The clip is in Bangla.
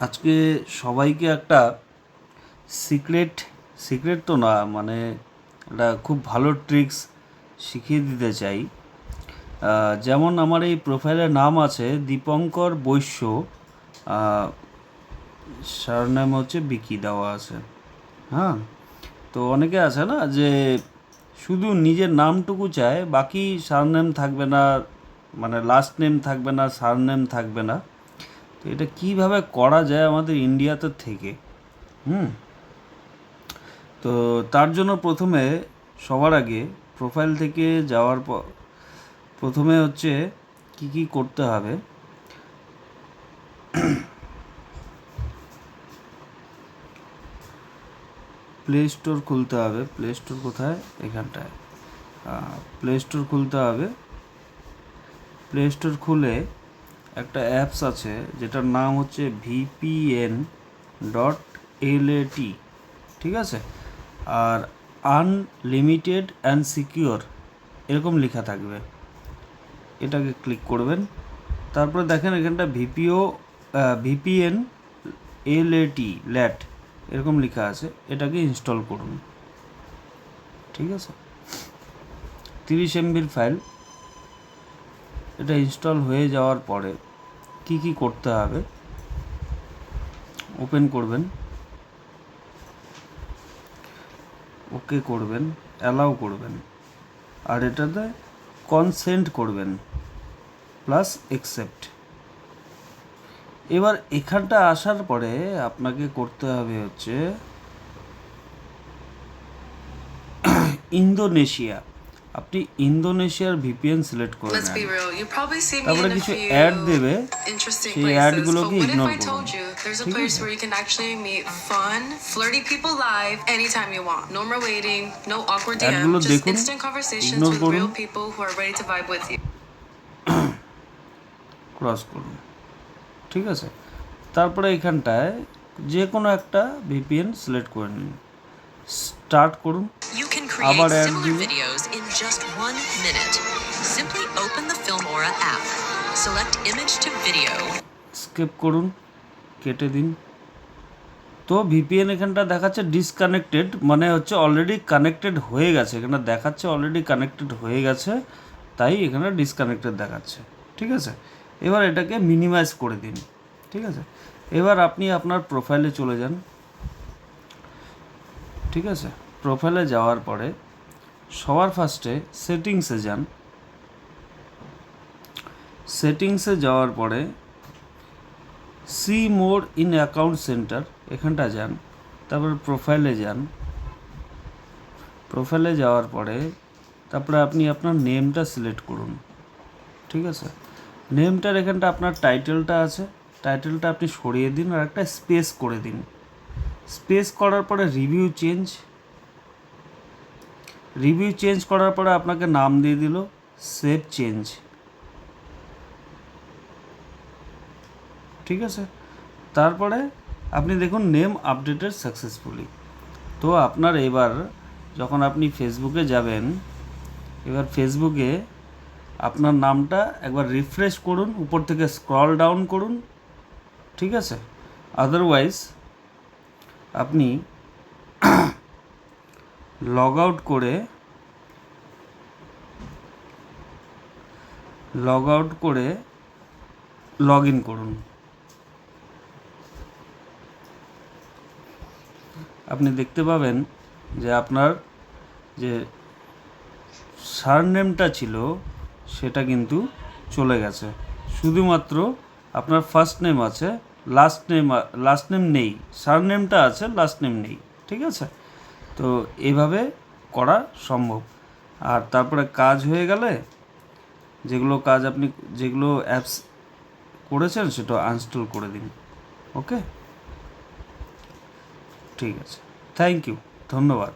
আজকে সবাইকে একটা সিক্রেট সিক্রেট তো না, মানে একটা খুব ভালো ট্রিক্স শিখিয়ে দিতে চাই। যেমন আমার এই প্রোফাইলের নাম আছে দীপঙ্কর বৈশ্য, সারনেম হচ্ছে বিকি দেওয়া আছে। হ্যাঁ, তো অনেকে আছে না যে শুধু নিজের নামটুকু চায়, বাকি সারনেম থাকবে না, মানে লাস্ট নেম থাকবে না, সারনেম থাকবে না। তো এটা কিভাবে করা যায় আমাদের ইন্ডিয়াতে থেকে? তো তার জন্য প্রথমে সবার আগে প্রোফাইল থেকে যাওয়ার পর প্রথমে হচ্ছে কি কি করতে হবে। প্লে স্টোর খুলতে হবে। প্লে স্টোর কোথায়? এখানটায় প্লে স্টোর খুলতে হবে। প্লে স্টোর খুলে একটা অ্যাপস আছে যেটার নাম হচ্ছে VPN.LAT, ঠিক আছে? আর আনলিমিটেড অ্যান্ড সিকিওর এরকম লেখা থাকবে, এটাকে ক্লিক করবেন। তারপরে দেখেন এখানটা VPN LAT এরকম লেখা আছে, এটাকে ইনস্টল করুন। ঠিক আছে, 30 MBর ফাইল। এটা ইনস্টল হয়ে যাওয়ার পরে কি কি করতে হবে, ওপেন করবেন, ওকে করবেন, অ্যালাউ করবেন, আর এটাতে কনসেন্ট করবেন প্লাস অ্যাকসেপ্ট। এবার এখানটা আসার পরে আপনাকে করতে হবে হচ্ছে ইন্দোনেশিয়া। আপনি ইন্দোনেশিয়ার ভিপিএন সিলেক্ট করে নেন। তারপরে কিছু অ্যাড দেবে, সেই অ্যাডগুলোকে ইগনোর করুন। ঠিক আছে, অ্যাডগুলো দেখুন, ইগনোর করুন, ক্রস করুন। ঠিক আছে, তারপরে এখানটায় যে কোনো একটা ভিপিএন সিলেক্ট করে নিন, স্টার্ট করুন। আবার অ্যাড দিবে, স্কিপ করুন, কেটে দিন। তো ভিপিএন এখানটা দেখাচ্ছে ডিসকানেক্টেড, মানে হচ্ছে অলরেডি কানেক্টেড হয়ে গেছে, এখানে দেখাচ্ছে অলরেডি কানেক্টেড হয়ে গেছে, তাই এখানে ডিসকানেক্টেড দেখাচ্ছে। ঠিক আছে, এবার এটাকে মিনিমাইজ করে দিন। ঠিক আছে, এবার আপনি আপনার প্রোফাইলে চলে যান। ঠিক আছে, প্রোফাইলে যাওয়ার পরে সবার ফার্স্টে সেটিংসে যান। সেটিংসে যাওয়ার পরে see more in account centre এখানটা যান। তারপরে প্রোফাইলে যান। প্রোফাইলে যাওয়ার পরে তারপরে আপনি আপনার নেমটা সিলেক্ট করুন। ঠিক আছে, নেমটার এখানটা আপনার টাইটেলটা আছে, টাইটেলটা আপনি সরিয়ে দিন আর একটা স্পেস করে দিন। স্পেস করার পরে রিভিউ চেঞ্জ করার পরে আপনাকে নাম দিয়ে দিল সেভ চেঞ্জ। ঠিক আছে, তারপরে আপনি দেখুন নেম আপডেটেড সাকসেসফুলি। তো আপনার এবার যখন আপনি ফেসবুকে যাবেন, এবার ফেসবুকে আপনার নামটা একবার রিফ্রেশ করুন, উপর থেকে স্ক্রল ডাউন করুন। ঠিক আছে, আদারওয়াইজ আপনি লগ আউট করে লগ ইন করুন। আপনি দেখতে পাবেন যে আপনার যে সারনেমটা ছিল সেটা কিন্তু চলে গেছে, শুধুমাত্র আপনার ফার্স্ট নেম আছে, লাস্ট নেম নেই। সারনেমটা আছে, লাস্ট নেম নেই। ঠিক আছে, তো এভাবে করা সম্ভব। আর তারপরে কাজ হয়ে গেলে যেগুলো অ্যাপস করেছেন সেটা আনইনস্টল করে দিন। ওকে, ঠিক আছে, থ্যাংক ইউ, ধন্যবাদ।